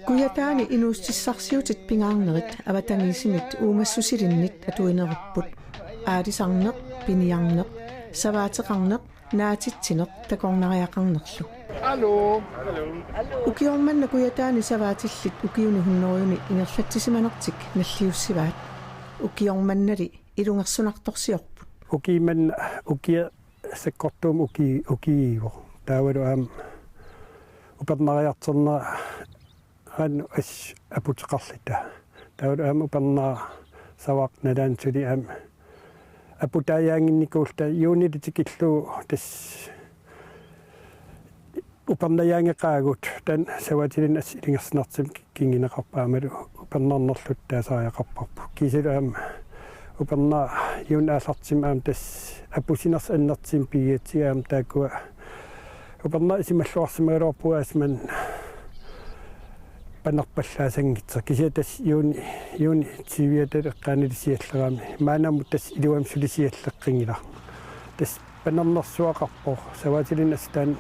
Kuyataani inuustissarsiutit pingaarnerit avatangiisimit uumassusilinnik atuinerupput aalisarneq piniarneq savaateqarneq naatitsineq takornariaqarnerlu. Hallo. Ukiormanna kuyataani savaatillit ukiuni hunnoriuni ingerlattisimanertik nalliussivaat ukiormannali ilungersunartorsiorput. Ukiman ukia sekkortuum ukiivo taavalu aam upernariarterna han as aputqarlita taavalu aam upernaa savaq nalaantuli aam aputaayaanginnikuulta yuunilitikillu tas upernayaangeqaagut tan savatilin as ilingersnartim kingineqarpaamalu upernarnerlut taasaajaqarparpu kisalu aam uperna yuunaallartim aam tas apusiners annertim piiatsi aam taakua uperna isimalluarsimagalorpuasman panarpallaasangitser kisiatas yuuni tiviatal eqqaanilisiallerami maanaamut tas iluam sulisialleqqingila tas panarnersuaqarpo savatilin astaan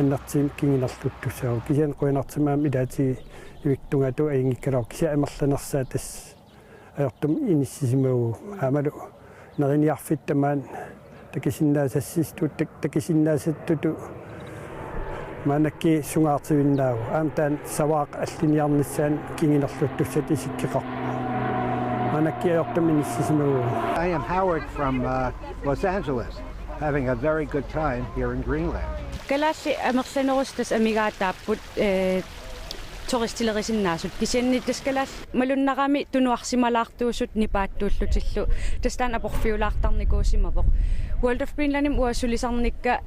annertim kinginerluttusau kisian qoinartimaam ilaati iviktungatu aingikkalor kisia amerlanersaa tas ayortum inissisimau aamalu neriniarfittamaan takisinnaasassistut takisinnaasattutu maanakki sungaartivinnaagu aamtaan savaaq alliniarnissaan kinginerluttussat isikkeqarpu maanakki ayortum inissisimau. I am Howard from Los Angeles, having a very good time here in Greenland. Kalalli amerlanerustas amigaatapput toristilerisinnaasut kisiannittas kalall malunnarami tunuarsimalaartuusut nipaattuullutillu tastaan aporfiulaartarnikuusimavoq World of Greenlandim uassulisarnikka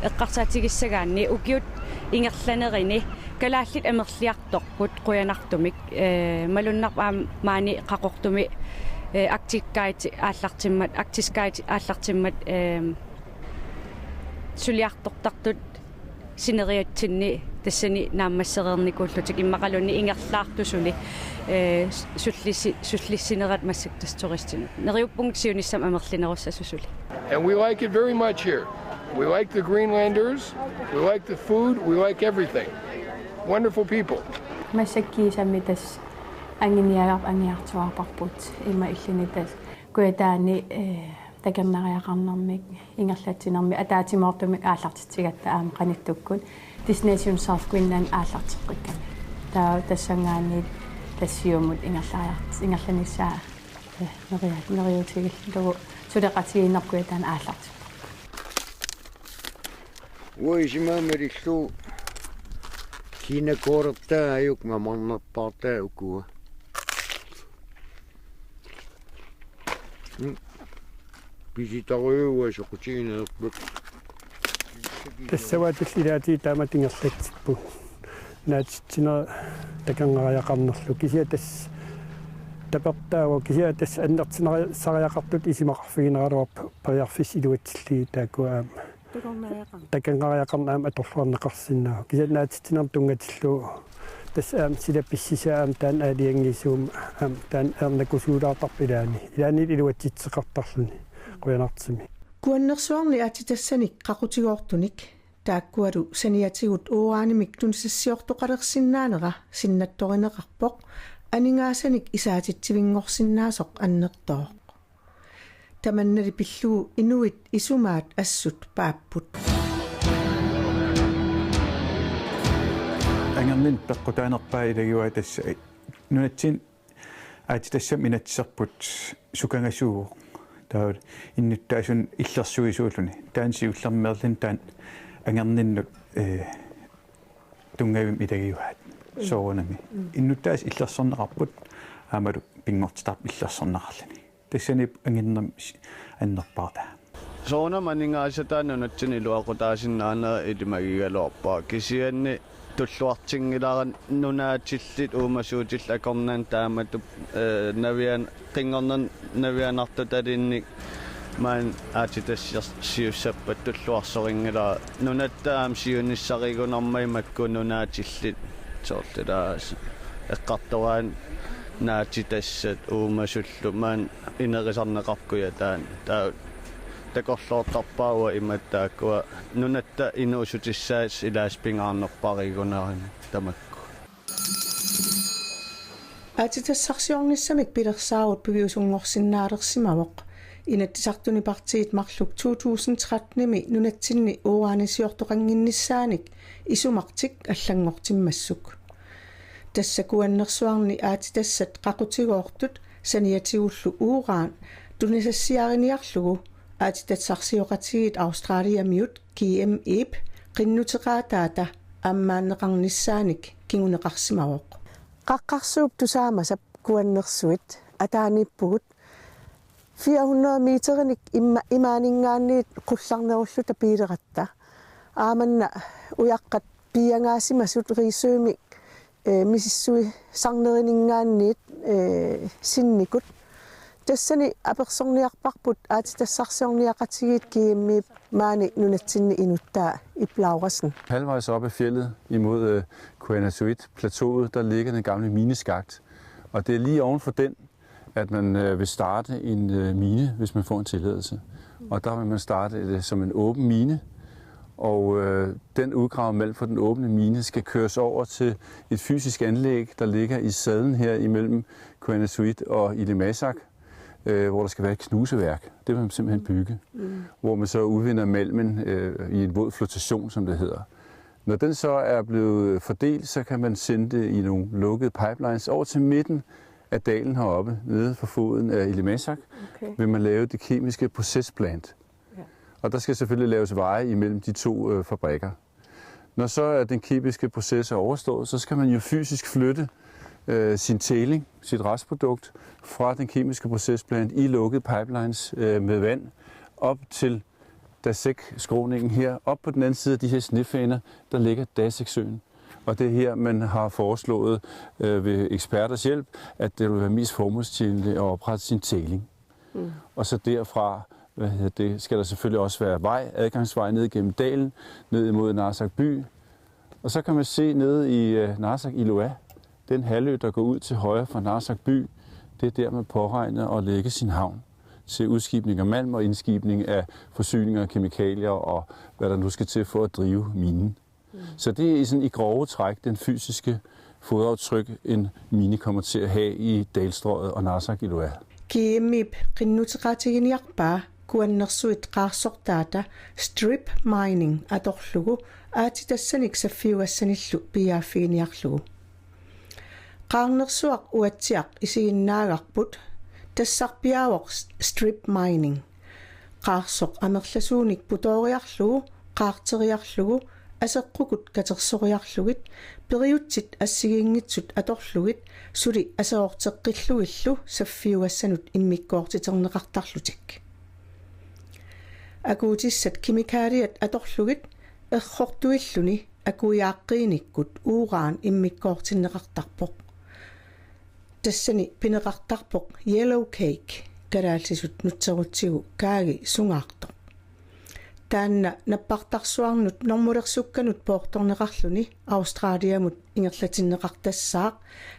eqqarsaatigisagaanni ukiut ingerlanerini kalaallit amerliartorput quyanartumik malunnarpaam maani qaqortumi aktikkaiti aallartimmat suliartortartut sineriatsinni tassani naammassereernikuullutik immaqalunni ingerlaartusuni sullissinerat massaktas turistin neriuppungut siunissam amerlinerussassusuli. And we like it very much here. We like the Greenlanders, we like the food, we like everything. Wonderful people. Massakkiisami tas anginiagarp angiartuarparput imma illinitas kuataani takernariaqarnermik ingerlatsinermi ataatimoortumik aallartitigatta aam qanittukkun Destination South Greenland aallarteqqikkami taa tassangaani tassiumut ingerlanissaa neriutigillugu suleqatigiinnerkuataan aallarti Uisimamerillu kiinakoortaa ajuk mamarnerpartaa ukua Visitaruua soqutiginerput тассаваатиллилаати тааматингерлатсиппу наатсина такангаариақарнерлу кисиа тас тапертаава кисиа тас аннертинери сариақартут исимақарфигинералуарп париарфис илуатсилли таакуаам такангаариақарнаам аторлуарнеқарсинаа кисиа наатсинер тунгатиллу тас аам силапписсисаам таан аалиангисуум аам таан эрнакусуулаартарпилаани илаани илуатситсеқартарлуни қуянартими Kuannersuarni atitassani qaqutigoortunik taakkualu saniatigut uuraanimik tunsassiortoqalersinnaanera sinnattorineqarpoq aningaasanik isaatitsivingorsinnaasoq annertooq tamannali pilluu inuit isumaat assut paapput angernin peqqutaanerpaa ilagiua tassa nunatsin aatitassam inatserput sukangasuugu taud innuttaasun illersuisuulluni taansi ullermerlin taan angerninnut tungavim ilagiuaat soorunami innuttaas illersorneqarput aamalu pingortitarp illersorneqarlani tassani anginnam annerpaarta soornam aningaasataanu natsin iluaqutaasinnaana ilimagigaloorpaa kisianni tulluartingilaran nunaatillit uumasuutil akornan taamatup navian qingornan navianartutalinnik maan aatitassiussappat tulluarsoringila nunattaam siunissarigunarmaimakku nunaatillit soortulaas eqqartoraan naati tassat uumasullu maan inerisarneqarkuya taa takorloortarpaawa imattaakua nunatta inuusutissaas ilaaspingaarnerparigunaarni tamakku Aatitassarsiornissamik pilersaarut piviusungorsinnaalersimavoq inattisartunipartiit marluk 2013-mi nunatsinni uuraanisiortoqanginnissaanik isumartik allangortimmassuk tassakuannersuarni aatitassat qaqutigoortut saniatigullu uuraan tunisassiariniarlugu aatitatsarsioqatigit Australiamiut KM Ip qinnuteqaataata ammaanneqarnissaanik kinguneqarsimavoq qaqqarsuup tusaamasap kuannersuit ataanippugut 400 meterinik imaaningaanniit qullarnerullu tapiileqatta aamanna uyaqqat piangaasimasut riisuumi misissui sarnerinningaanniit sinnikut tassani apersorniarparput aatitassarsiorniaqatigit kiimmiip maani nunatsinni inuttaa iplaurasen. Halvvejs op ad fjeldet imod Kuannersuit-plateauet, der ligger den gamle mineskagt. Og det er lige oven for den, at man vil starte en mine, hvis man får en tilladelse. Og der vil man starte det som en åben mine, og den udgravet malm fra den åbne mine skal køres over til et fysisk anlæg, der ligger i saden her imellem Kuannersuit og Ilulissat, hvor der skal være et knuseværk. Det vil man simpelthen bygge, hvor man så udvinder malmen i en våd flotation, som det hedder. Når den så er blevet fordelt, så kan man sende det i nogle lukkede pipelines over til midten af dalen heroppe, nede for foden af Ilulissat, vil man lave det kemiske procesplant. Ja. Og der skal selvfølgelig laves veje imellem de to fabrikker. Når så er den kemiske proces overstået, så skal man jo fysisk flytte sin tæling, sit restprodukt, fra den kemiske procesplant i lukkede pipelines med vand op til Dasek-skråningen her. Op på den anden side af de her snefæner, der ligger Dasek-søen. Og det er her, man har foreslået ved eksperters hjælp, at det vil være mest formålstjenligt at oprette sin tæling. Og så derfra skal der selvfølgelig også være adgangsvej ned gennem dalen, ned imod Narsaq by. Og så kan man se nede i Narsaq Ilua, den halvø, der går ud til højre fra Narsaq by, det er der, man påregner at lægge sin havn til udskibning af malm og indskibning af forsyninger, kemikalier og hvad der nu skal til for at drive minen. Så det er sådan i grove træk den fysiske fodaftryk, en mine kommer til at have i dalstrøget og Narsaq Ilua. Kiimip qinnuteqaatigiниarpaa kuannersuit qaarsortaata strip mining atorlugu aatitassanik saffiuassanillu piaaffiginiarlugu. Qaarnersuaq uatsiaq isiginnaagarput tassarpiaavoq strip mining. Qaarsoq amerlasuunik putoriarlugu qaarteriarlugu aseqqukut katersoriarlugit periutsit assigiingitsut atorlugit suli aseorteqqillugillu saffiuassanut immikkoortiterneqartarlutik. Akuutissat kimikaaliat atorlugit errortuilluni akuiaaqqiinikkut uuraan immikkoortinneqartarpoq. Tassani pineqartarpoq yellow cake karaalsisut nutserutigu kaagi sungaartoq. Taanna nappartarsuarnut normulersukkanut poortorneqarluni Australiamut ingerlatinneqartassaaq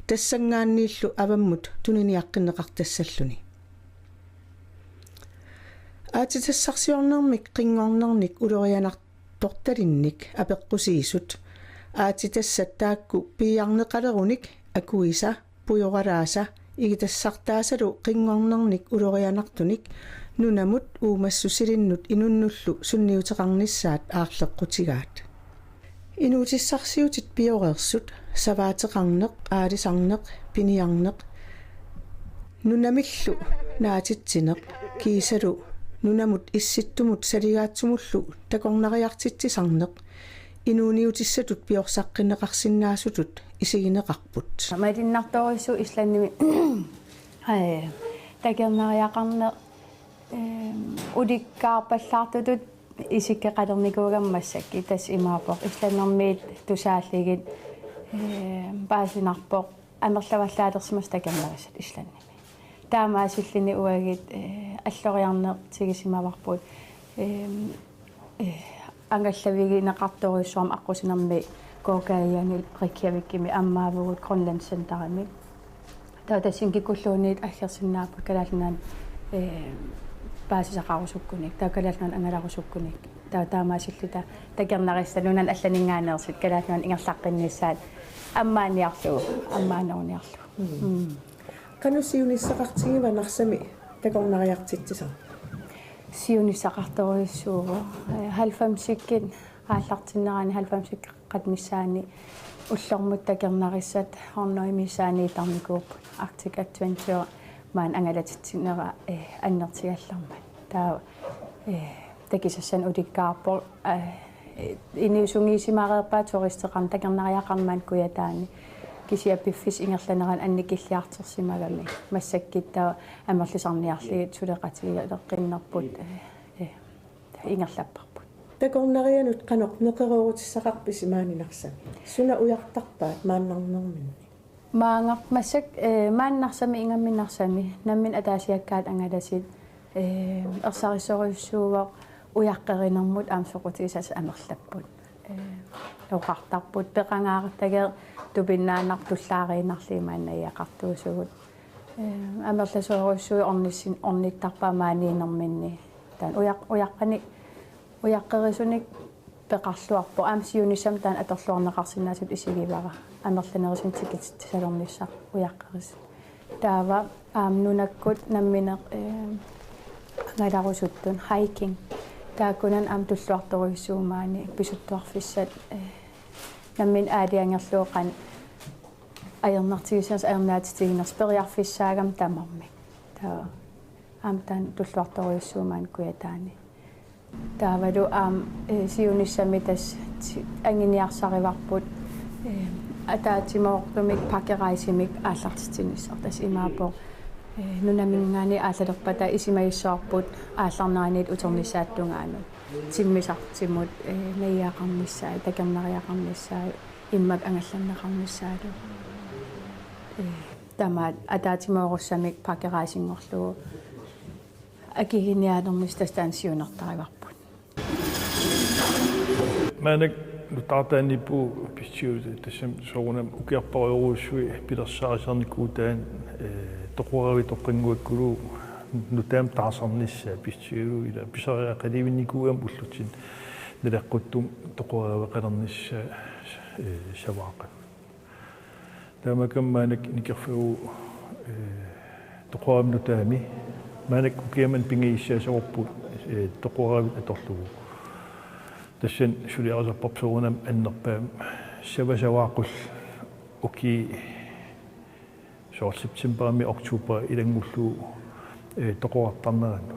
tassangaanniillu avammut tuniniaqqinneqartassalluni. Aatitassarsiornermik qingornernik ulorianartortalinnik apeqqusiisut aatitassataakku piiarneqalerunik akuisa pujoralaasa igitassartaasalu qingornernik ulorianartunik nunamut uumassusilinnut inunnullu sunniuteqarnissaat aarleqqutigaat. Inuutissarsiutit pioreersut savaateqarneq aalisarneq piniarneq nunamillu naatitsineq kiisalu nunamut issittumut saligaatsumullu takornariartitsisarneq inuuniutissatut piorsaqqinneqarsinnaasutut isigineqarput. Malinnartorissu islannimi takernariaqarneq ulikkaarpallaartutut isikkeqalernikууgammassakki tas imaapoq islannermiit tusaalligit paasinarpoq amerlavallaalersimas takernarisat islannimi taamaasillini uagit alloriarneertigisimavaarput angallavigineqartorissuam aqusinermi kookaayaangil Reykjavikimi ammaavugut Grønlandscenterimi таутасинги куллуунит аггерсиннаапа калаалнaan паасисақарусуккуник таакалаалнaan ангаларусуккуник таамаасиллута такернариста нунан алланингааneersit калаалнaan ингерлаққинниссаат аммааниарлуу аммаанерниарлу канусиунissaqartigива нарсами такорнариартитсисаа сиунissaqartoruissuugu 90-иккин ааллартиннерани 90-иккат миссаани уллормут такернариссат хорноимисаани тарникууп Arctic Adventure маан ангалатитсинера аннертигаллармат таа такисассан уликкаарпор иниусунгиисимаареерпаа туристеқарн такернариақармаан куятаани кисиаппиффис ингерланеран анникиллиартерсимагами массаккиттаа амерлисарниарлигит сулеқатигилеққиннерпут ингерлаппарпут такорнарианут канеқ неқеруутиссақарписимаанинарсами суна уяртарпаат мааннарнэрминни маангар массак мааннарсами ингамминнарсами наммин атаасиаккаат ангаласит ерсарисориуссуугоо уяққеринэрмут аамсоқутигисас амерлаппут лоқартарпут пеқангааратагер тупиннаанар туллаариинарлимааннаиақартуусугут амерласориуссуи орнисsin орниттарпаамааниинэрминни таан уяққани уяққерисуник пеқарлуарпо аамсиунissam таан аторлуарнеқарсинаасут исигивара амерланерисин тикет салорнissaq уяққерис таава нунаккут намминеқ ангаларусуттун хайкинг таакунан аам туллуарторуиссуумаани писуттуарфиссат наммин аалиангерлуоқан аернартигисерс аернаатитигинерс периарфиссаагам тамарми таа аам таан туллуарторуиссуумаан куятаани таавалу аам сиунissami тас ангиниарсариварпут атаатимоортумик пакерайсимик ааллартитинissar тас имаапо нунамингаани ааллалерпата исимаиссуарпут аалларнаанит утернисааттунгаану тиммисартимут наяақарниссаа такернариақарниссаа иммак ангалланнеқарниссаалу тамаат атаатимооруссамик пакерайсингорлугу акигиниаанермис тастаансиунертариварпут манак нутаатаанипу пичиуд тассам соорунам укиарпариоруссуи пилерсаарисарникуутаан тоқуарави тоққингуаккулу нутаам таасарниссаа пичиулу ила писариақаливинникуам уллутин налеққуттум тоқуараве қалерниссаа саваақа тамакам манак никерфуу тоқуарам нутаами манак укиаман пингииссаасорпут тоқуарави аторлугу тассан сулиарасарпарсуунам аннерпаам савасаваақул уки сепtember oktober илангуллу тоқуартарнерану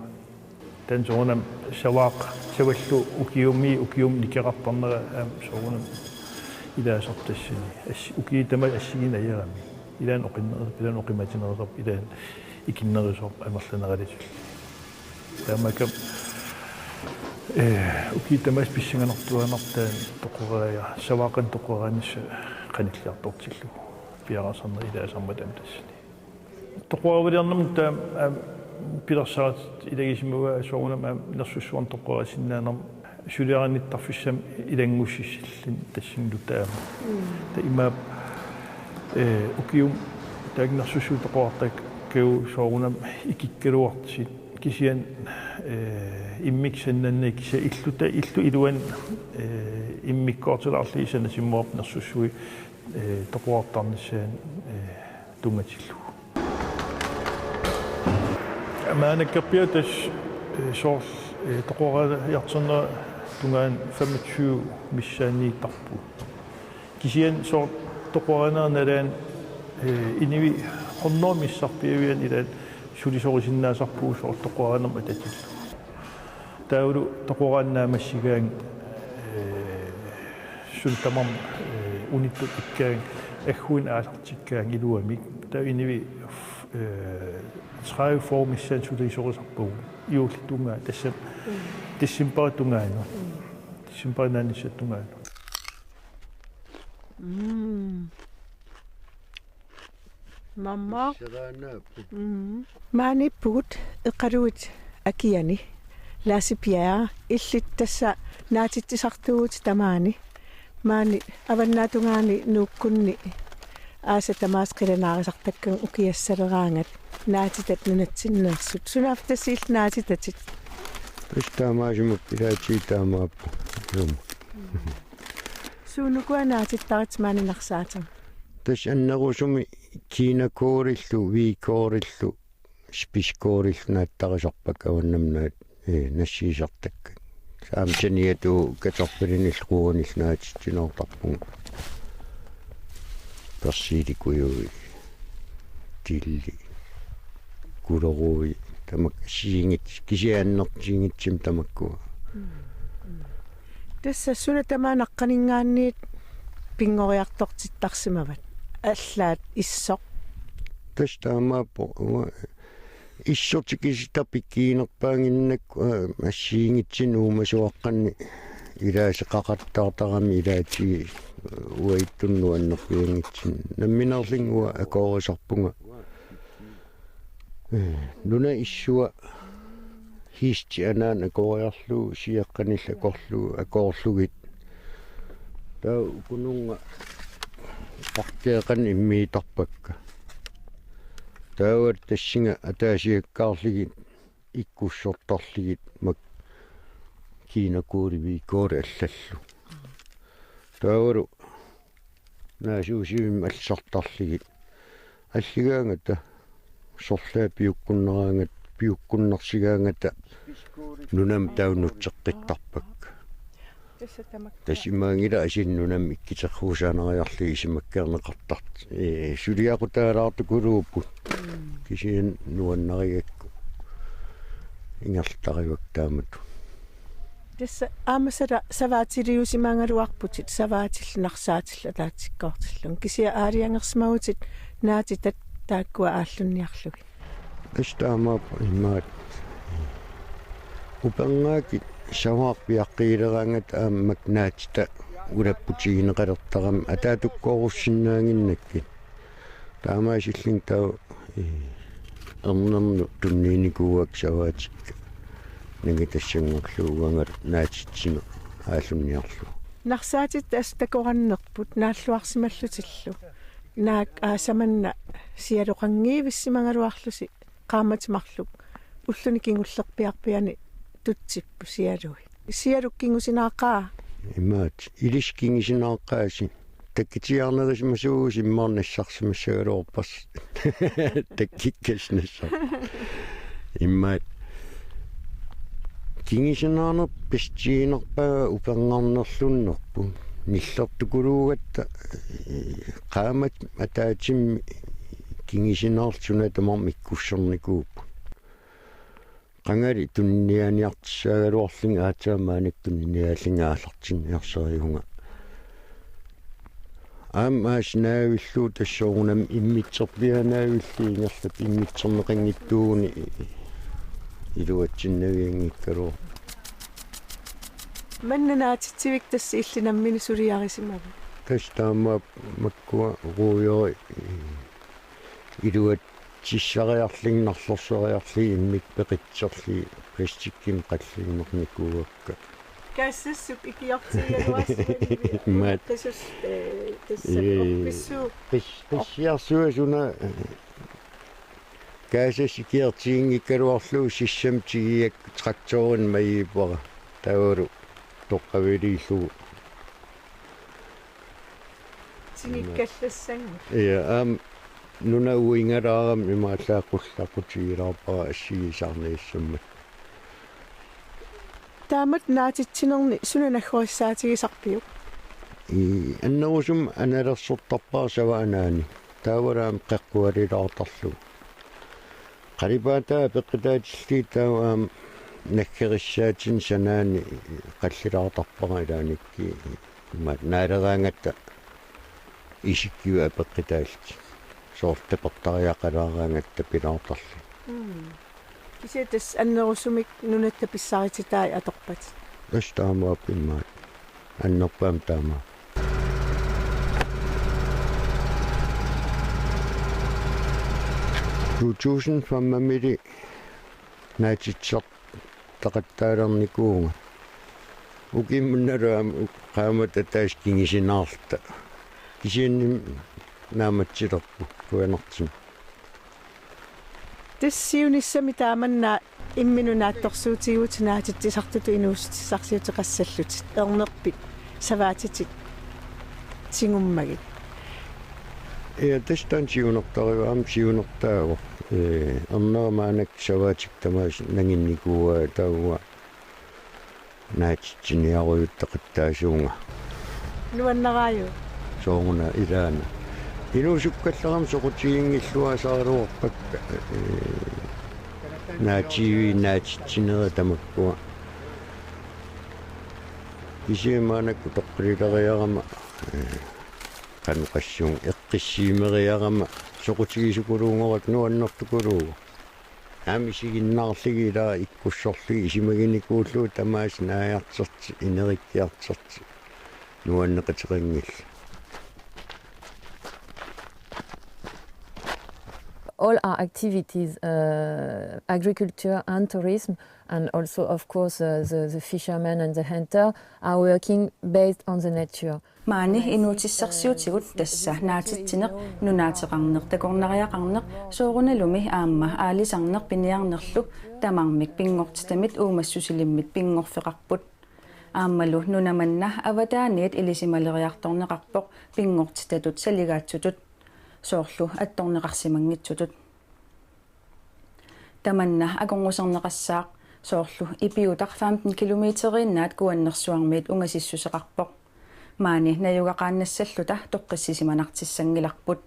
тан соонам саваақ саваллу укиум никеқартарнера аам соонам илаасартассани укиитама ассигинаярами илаан оқиматинерсоп илаан икиннерисоп амерланералисул таамакам укиитамас писсинганартуанартаан тоқураая саваақан тоқураанисса қаниллиартортиллу пиарасарна илаасарматам тассани тоқуаавилиарнам таам пилерсаат илагисимуга соонам нерсуссуан тоқуарасиннаанер сулиаранниттарфиссам илангуссиллин тассингутаама та има укиум тагнерсуссуу тоқуартак кеу соонам икиккалуартсит кисиан иммиксаннанна киса иллута илуан иммиккоортулаарлиисана симмооп нерсуссуи тоқуартарниссаан тунгатиллу амаанаккаппиатас соор тоқуариартернера тунгаан 25 миссаанииттарпу кисиан соор тоқуаринаерналаан иниви хорнормиссарпиавиан илаат сулисорисиннаасарпуу соор тоқуаринерм ататиллу таулу тоқуарааннаамассигаан султамам униттут иккаан аггуин аалартиккаан илуамик таа иниви 30 формиссаан сулисорисарпуу иуллтунгаа тассам тиссимпаатунгаано тиссимпаанаанниссаттунгаано мамма мааниппугут эққалуит акиани ласипиаа иллиттасса наатитсисартугут тамаани маани аваннаатунгаани нууккунни аасатамаас қиланаарисартаккан укиассалераангат наатитат нунатсиннерсут сунафтасиил наатитатит Таамаажимут пилаати таамааппу юм суунукуа наатиттарит маанинарсаатам тас аннерусуми кинакоориллу виикоориллу спискоориллу нааттарисарпак аваннамнаат нассиисартакка саамчаниату каторпилиниллуунил наатитсинортарпугу персиликуйуи тилли кулоруи тамак сиингит кисиааннертингитсим тамаккуа тасса суна тамаанаққанингаанниит пингориартортиттарсимават аллаат иссоқ тас таамааппо иссортикиситапиккиинерпаангиннакку ассиингитсин уумасуаққанни илаасеқақаттаартарами илаати уаиттуннуаннерпиангитсин намминерлингуа акоорисарпунга нуна иссуа хисти анаан акоориарлу сиаққанилла акоорлугит таа кунунга паккеэқан иммиитарпакка таават тассинга атаасиаккаарлигит иккуссорторлигит мак кинакуури коори аллаллу таавару наасуусивим алсартарлигит аллигаангата сорлаа пиуккуннераангат пиуккуннарсигаангата нунам таунутсеққиттарпак тасимаангила асиннунам иккитерхуусаанариарли исимаккернеқартарт сулиақутаалаарту кулууппут кисиан нуаннаригакку ингерлтаривак таамату тасса аамасала саваатилиусимаангалуарпутит саваатиллнарсаатилла таатиккоортиллун кисиа аалиангерсмагутит наатитат тааккуа ааллунниарлуги астаамаап имаат упангаакит саваарпиаққиилераангат ааммак наатита улаппутигинеқалертарам атаатуккооруссиннаангиннаккит таамаасиллин таа амнамну тунниникууак саваатикка нагитассангорлуугангат наатитсину ааллунниарлу нарсаатит астакораннерпут нааллуарсималлутиллу наак аасаманна сиалоқангиивиссимангалуарлуси qaamatimарлук уллуни кингуллерпиарпиани тутсиппу сиалуккингусинаақаа имаат илискингисинааққааси таккитиарнерисмасуу симмаарнассарсимассагалуорпас таккиккаснасса имаат кингисинаарнер пистиинерпаа упангарнерлуннерпу ниллертукулуугатта qaamат атаатимми кингисинаарлсуна тамар миккуссерникууппу qangari tunnianiartissaaгаluарлинга аатаамааник тунниааллингааллартинниарсериунга аамааснаавиллуу тассоорунам иммитсерпианаавиллиингерлап иммитсернеқангиттууни илуатсиннавиангиккалуу маннанаатитсивик тасси иллинаммини сулиарисимава тастаама маккуа руйори илуат тиссариарлингнарлорсериарли иммик пеқитсерли пластикким қаллииннерникууакка кассассук икиортигалуассимани мат тасс тассапписсуу писсиарсуасуна кассасикиертиингиккалуарлуу сиссам тигиак тракторин маииппара тауру тоққавилииллугу тигиккаллассангу аам нуна уингалаарам имааллааққуллақутигилаарпара ассигисарнииссуммат таамат наатитсинерни сунанаггориссаатигисарпиук аннерусум аналерсортарпаа саваанаани таавалаам қеққуалилаартарлу қалипаатаа пеққитаатилли тааваам наккериссаатин санаани қаллилаартарпара илааникки имаат наалераангатта исиккиуа пеққитаалти соортепертариақалаараангатта пилаартарли кисетас аннерусумик нунатта писсарититаи аторпат астаамаап иммаат аннерпаам таама Tuusen famamili naatitsaq taqattaalernikуунга укиммунналуам qaamata taaskingisiнаarta кисианним нааматсилерпу куянартин тассиунissami тааманнаа имминунаатторсуутигуутинаатитсартуту инуустиссарсиутеқассаллутит ернерпит саваатитит сингуммагит тестан сиунертариваам сиунертаавор ернермаанак саваатик тамаас нагинникууа тауа наатитсиниаруйуттақиттаасуунга нуаннарааю соonguna ilaana инуусуккаллерам соқутигингиллуасааруорпакка наативи наатитсинера тамаккуа исиимаанакку тоққилилериарама кануқассуун эққиссиимериарама соқутигисукулуунгорат нуаннертукулуу амисигиннаарлигилаа иккуссорлуги исимагиникууллуу тамаас нааяртерти инериккиартерти нуаннеқатеқангилла all our activities, agriculture and tourism, and also, of course, the fishermen and the hunter are working based on the nature. Maani inuutissarsiutigut tassa naatittineq nunaatiqarneq takornariaqarneq soorunalumi aamma aalisarneq piniarnerlu tamarmik pingortitamit uumassusilimmit pingorfeqarput aammalu nunamanna avataaniit ilisimaleriartorneqarpoq pingortitatut saligaatsutut soorlu attorneqarsimangitsutut tamanna akongusarneqassaaq soorlu ipiutaq 15 kilometeriinnaat kuannersuarmiit ungasissuseqarpoq maani nayugaqaannassalluta toqqissisimanartissangilarput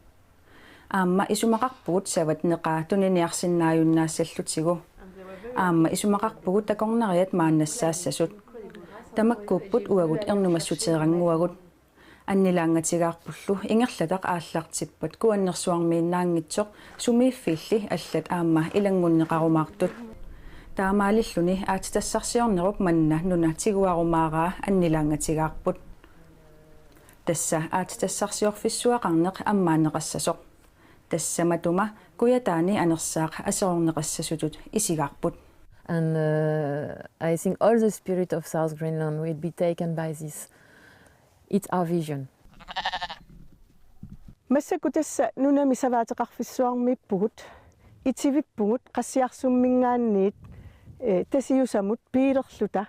aamma isumaqarpugut savat neqaa tuniniarsinnaayunnaassallutigu aamma isumaqarpugut takornariat maannassaasasut tamakkuupput uagut ernumassutеeranguagut аннилаангатигаарпуллу ингерлатақ ааллартиппат куаннерсуармииннаангитсоқ сумииффиилли аллат аама илангуннеқарумаартут таамаалиллуни аатитассарсиорнеруп манна нуна тигуарумаараа аннилаангатигаарпут тасса аатитассарсиорфиссуақарнеқ аммаанеқассасоқ тассаматума куятаани анерсаақ асеорнеқассасутут исигаарпут. And I think all the spirit of South Greenland will be taken by this. It's our vision. Massaku tassa nunami savaatеқарфиссуармиппугут итивиппугут qassiarsummingaanniit tasiusamut piilerluta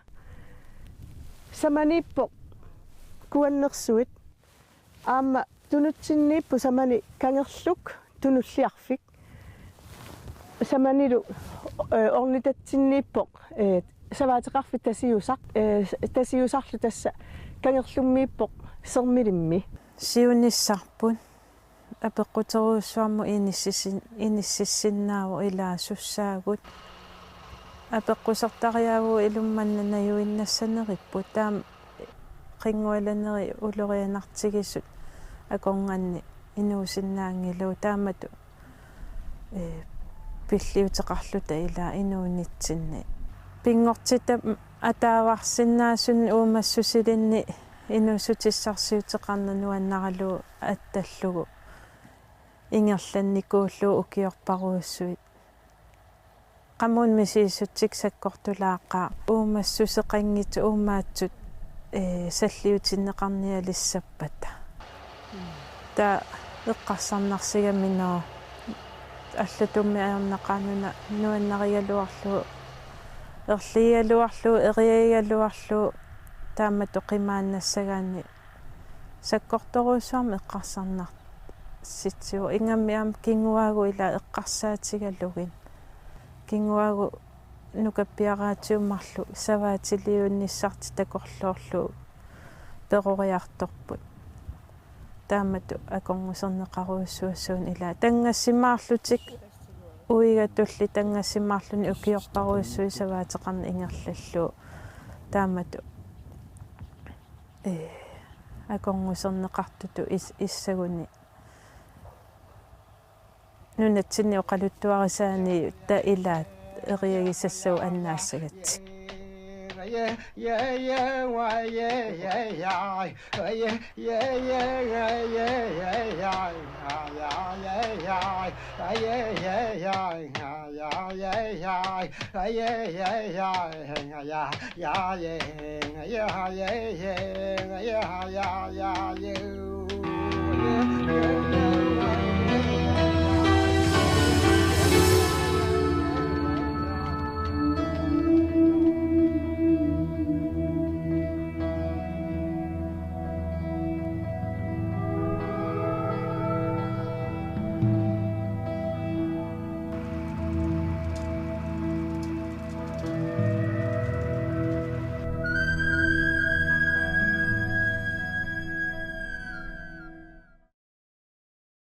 samaniippo kuannersuit aamma tunutsinniippu samani kangerluk tunulliarfik samanilu ornitatsinniippo savaatеқарфит tasiusarlu tassa kangerlummiippoq sermilimmi siunissarpun apeqquteruussuarmu inississinnaavo ilaasusaagut apeqqusartariaavu ilummannanajuinnassanerippu taam qingualaneri ulorianartigisut akornganni inuusinnaangiluu taamatu pilliuteqarluta ilaa inuunitsinni pingortita атааварсиннаасун уумассусилинни инуусутиссарсиутеқарнануаннаралу атталлугу ингерланникууллу укиорпаруussуит qammun misiissuttik sakkortulaaqqa uummassuseqanngit uumaatsut salliutinneqarnialissappata ta eqqarsarnarsigamminoo аллатумми аернеқаануна нуаннариалуарлу ерлиалуарлу эриагалуарлу таамату қимааннассагаанни саккорторуусуарми эққарсарнар ситсиу ингаммиам кингуаагу ила эққарсаатигаллугин кингуаагу нукаппиараатиуммарлу саваатилиунниссарти такорлоорлу перориарторпут таамату аконгусернеқаруussуассуун ила тангассимаарлутик уигатулли тангассимаарлуни укиорпаруussуи саваатеқарни ингерллаллу таамату аконгусернеқартуту иссагуни нунатсинни оқалуттуарисаани та илаат эриагисассау аннаассагат yeah, yeah, yeah, why, yeah, yeah, yeah, yeah, yeah, yeah, yeah, yeah, yeah, yeah, yeah,